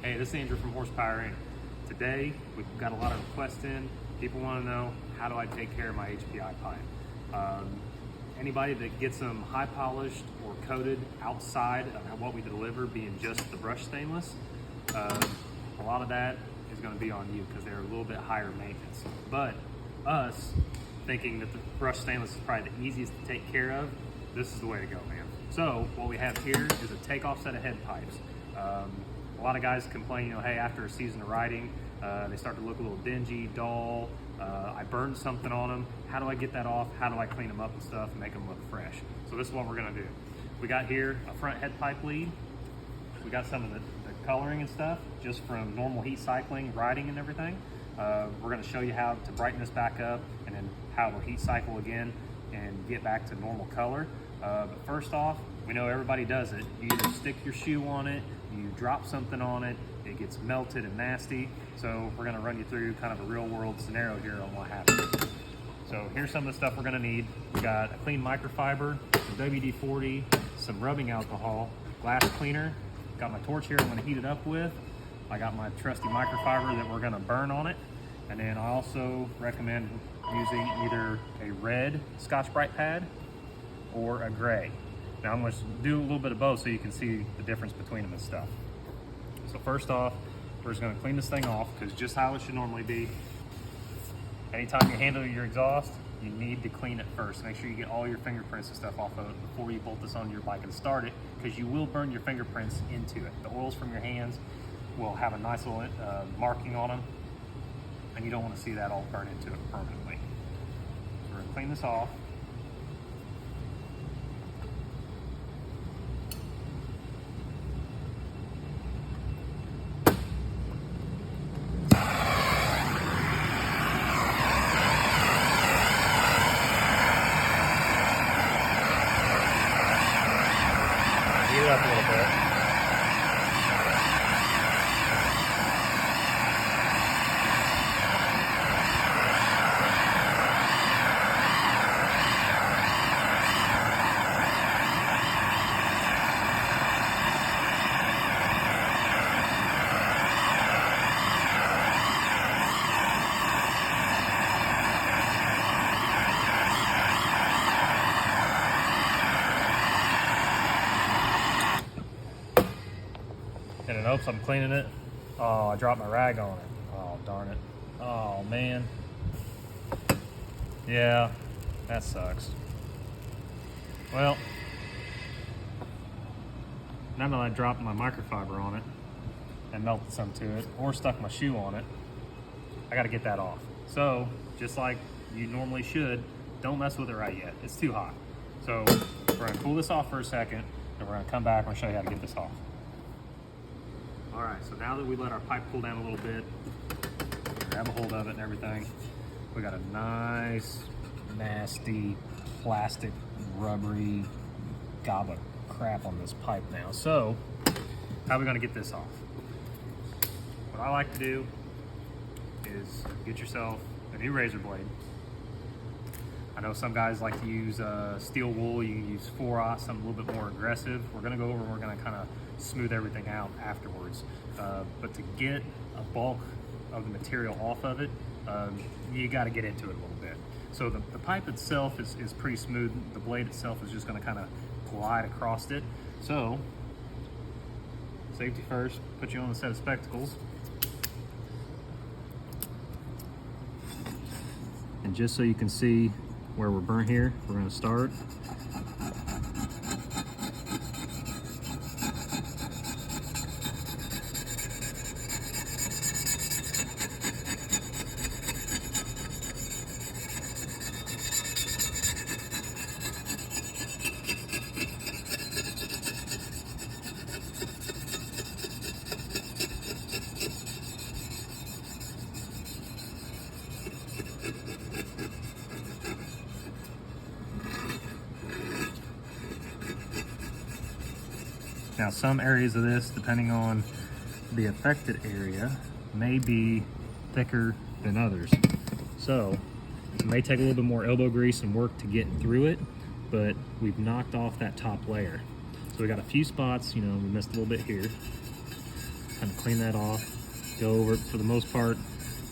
Hey, this is Andrew from HPi. Today, we've got a lot of requests in. People want to know, how do I take care of my HPi pipe? Anybody that gets them high polished or coated outside of what we deliver, being just the brushed stainless, a lot of that is going to be on you because they're a little bit higher maintenance. But us thinking that the brushed stainless is probably the easiest to take care of, this is the way to go, man. So what we have here is a takeoff set of head pipes. A lot of guys complain, hey, after a season of riding, they start to look a little dingy, dull. I burned something on them. How do I get that off? How do I clean them up and stuff and make them look fresh? So this is what we're gonna do. We got here a front head pipe lead. We got some of the coloring and stuff just from normal heat cycling, riding and everything. We're gonna show you how to brighten this back up and then how to heat cycle again and get back to normal color. But first off, we know everybody does it. You either stick your shoe on it, you drop something on it, it gets melted and nasty. So we're gonna run you through kind of a real world scenario here on what happens. So here's some of the stuff we're gonna need. We got a clean microfiber, some WD-40, some rubbing alcohol, glass cleaner. Got my torch here I'm gonna heat it up with. I got my trusty microfiber that we're gonna burn on it. And then I also recommend using either a red Scotch-Brite pad or a gray. Now I'm going to do a little bit of both so you can see the difference between them and stuff. So first off, we're just going to clean this thing off because just how it should normally be. Anytime you handle your exhaust, you need to clean it first. Make sure you get all your fingerprints and stuff off of it before you bolt this onto your bike and start it, because you will burn your fingerprints into it. The oils from your hands will have a nice little marking on them, and you don't want to see that all burn into it permanently. So we're going to clean this off. Heat it up a little bit. And it hopes I'm cleaning it. Oh, I dropped my rag on it. Oh, darn it. Oh, man. Yeah, that sucks. Well, now that I dropped my microfiber on it and melted some to it, or stuck my shoe on it, I gotta get that off. So, just like you normally should, don't mess with it right yet. It's too hot. So, we're gonna cool this off for a second, and we're gonna come back and show you how to get this off. All right, so now that we let our pipe cool down a little bit, grab a hold of it and everything, we got a nice, nasty, plastic, rubbery gob of crap on this pipe now. So, how are we gonna get this off? What I like to do is get yourself a new razor blade. I know some guys like to use steel wool. You can use 4/0, something a little bit more aggressive. We're gonna go over and we're gonna kind of smooth everything out afterwards. But to get a bulk of the material off of it, you gotta get into it a little bit. So the pipe itself is pretty smooth. The blade itself is just gonna kind of glide across it. So, safety first, put you on a set of spectacles. And just so you can see where we're burnt here, we're gonna start. Now some areas of this, depending on the affected area, may be thicker than others. So it may take a little bit more elbow grease and work to get through it, but we've knocked off that top layer. So we got a few spots, we missed a little bit here. kind of clean that off, go over it. For the most part,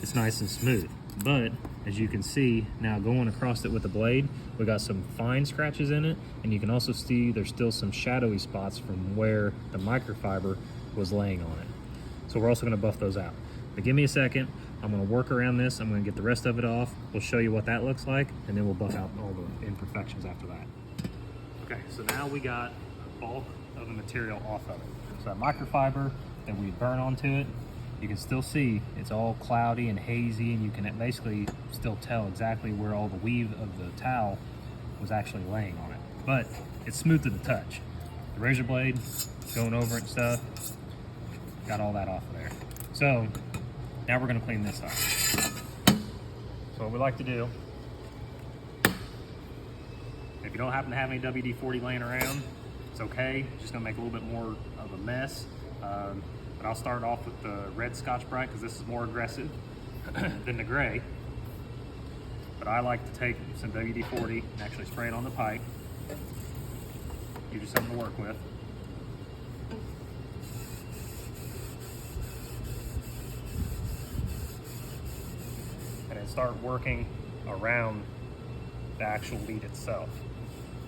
it's nice and smooth. But as you can see, now going across it with the blade, we got some fine scratches in it, and you can also see there's still some shadowy spots from where the microfiber was laying on it. So we're also gonna buff those out. But give me a second, I'm gonna work around this, I'm gonna get the rest of it off, we'll show you what that looks like, and then we'll buff out all the imperfections after that. Okay, so now we got the bulk of the material off of it. So that microfiber that we burn onto it, you can still see it's all cloudy and hazy, and you can basically still tell exactly where all the weave of the towel was actually laying on it. But it's smooth to the touch. The razor blade going over it and stuff, got all that off of there. So now we're gonna clean this up. So what we like to do, if you don't happen to have any WD-40 laying around, it's okay. It's just gonna make a little bit more of a mess. But I'll start off with the red Scotch-Brite because this is more aggressive than the gray. But I like to take some WD-40 and actually spray it on the pipe. Give you something to work with. And then start working around the actual lead itself.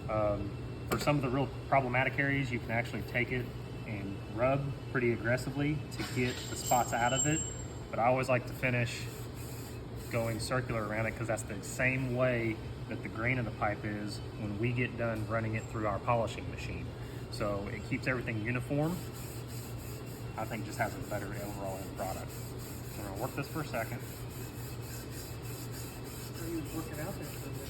For some of the real problematic areas, you can actually take it and rub pretty aggressively to get the spots out of it. But I always like to finish going circular around it because that's the same way that the grain of the pipe is when we get done running it through our polishing machine. So it keeps everything uniform. I think just has a better overall end product. So we're gonna work this for a second. So you was working out there for a minute.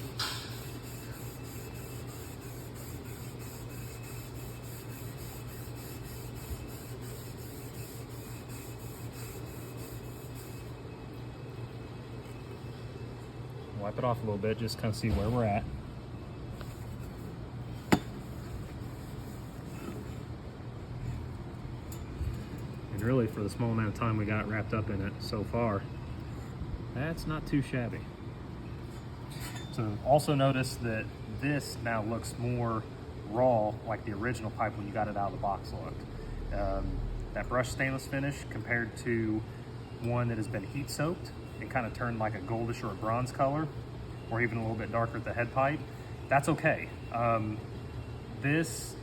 Wipe it off a little bit, just kind of see where we're at. And really, for the small amount of time we got wrapped up in it so far, that's not too shabby. So also notice that this now looks more raw, like the original pipe when you got it out of the box looked. That brushed stainless finish compared to one that has been heat soaked and kind of turned like a goldish or a bronze color, or even a little bit darker at the head pipe, that's okay. This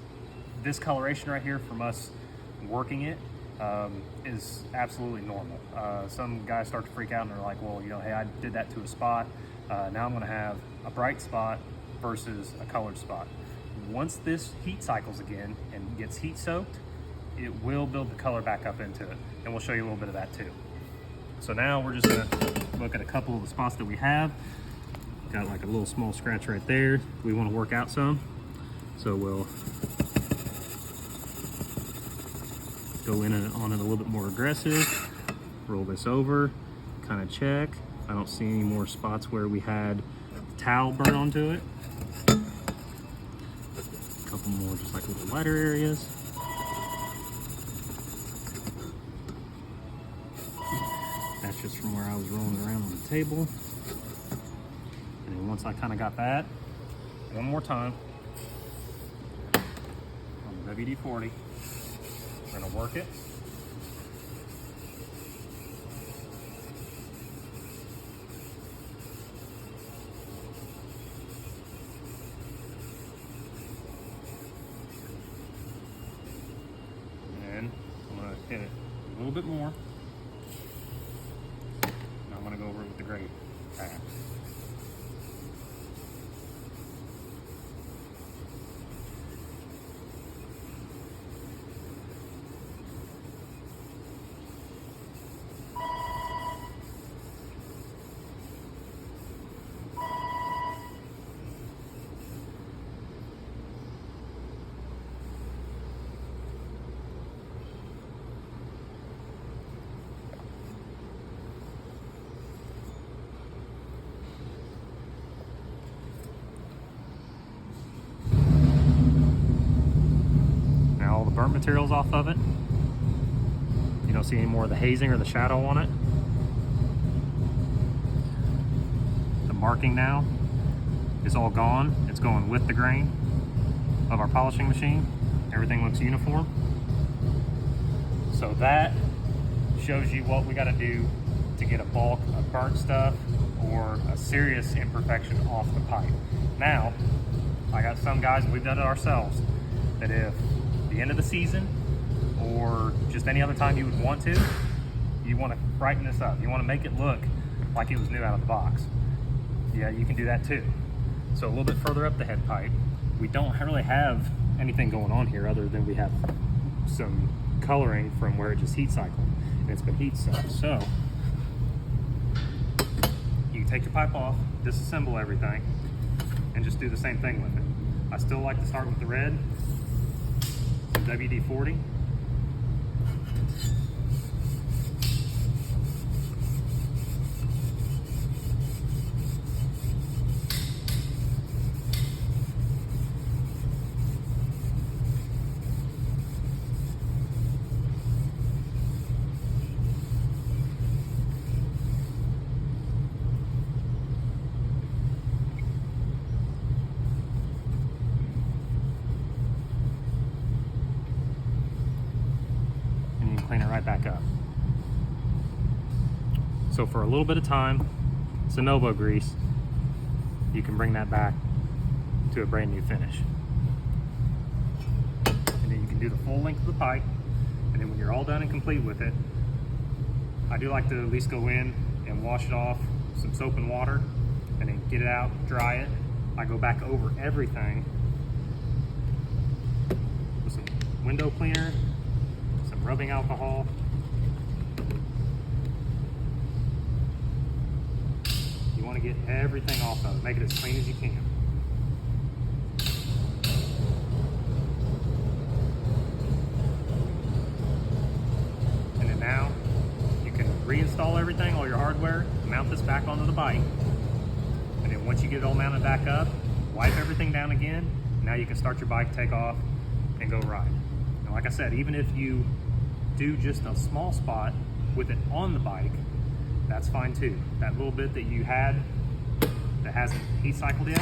coloration right here from us working it is absolutely normal. Some guys start to freak out and they're like, well, you know, hey, I did that to a spot. Now I'm gonna have a bright spot versus a colored spot. Once this heat cycles again and gets heat soaked, it will build the color back up into it. And we'll show you a little bit of that too. So now we're just gonna look at a couple of the spots that we have. Got like a little small scratch right there. We wanna work out some. So we'll go in on it a little bit more aggressive. Roll this over, kind of check. I don't see any more spots where we had towel burn onto it. A couple more just like little lighter areas. That's just from where I was rolling around on the table. And then once I kind of got that, one more time on the WD-40, we're gonna work it. And I'm gonna hit it a little bit more. Now I'm gonna go over it with the gray pad. Burnt materials off of it. You don't see any more of the hazing or the shadow on it. The marking now is all gone. It's going with the grain of our polishing machine. Everything looks uniform. So that shows you what we got to do to get a bulk of burnt stuff or a serious imperfection off the pipe. Now, I got some guys, we've done it ourselves, that if the end of the season or just any other time you would want to, you want to brighten this up. You want to make it look like it was new out of the box. Yeah, you can do that too. So a little bit further up the head pipe, we don't really have anything going on here other than we have some coloring from where it just heat cycled and it's been heat soaked. So you take your pipe off, disassemble everything, and just do the same thing with it. I still like to start with the red, some WD-40. Clean it right back up. So for a little bit of time, Sonobo grease, you can bring that back to a brand new finish. And then you can do the full length of the pipe, and then when you're all done and complete with it, I do like to at least go in and wash it off with some soap and water, and then get it out, dry it. I go back over everything with some window cleaner, rubbing alcohol. You want to get everything off of it, make it as clean as you can. And then now you can reinstall everything, all your hardware, mount this back onto the bike, and then once you get it all mounted back up, wipe everything down again. Now you can start your bike, take off, and go ride. And like I said, even if you do just a small spot with it on the bike, that's fine too. That little bit that you had that hasn't heat cycled yet,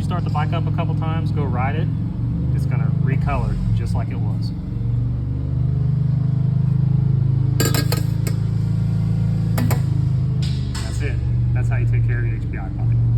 start the bike up a couple times, go ride it, it's going to recolor just like it was. That's it. That's how you take care of your HPi pipe.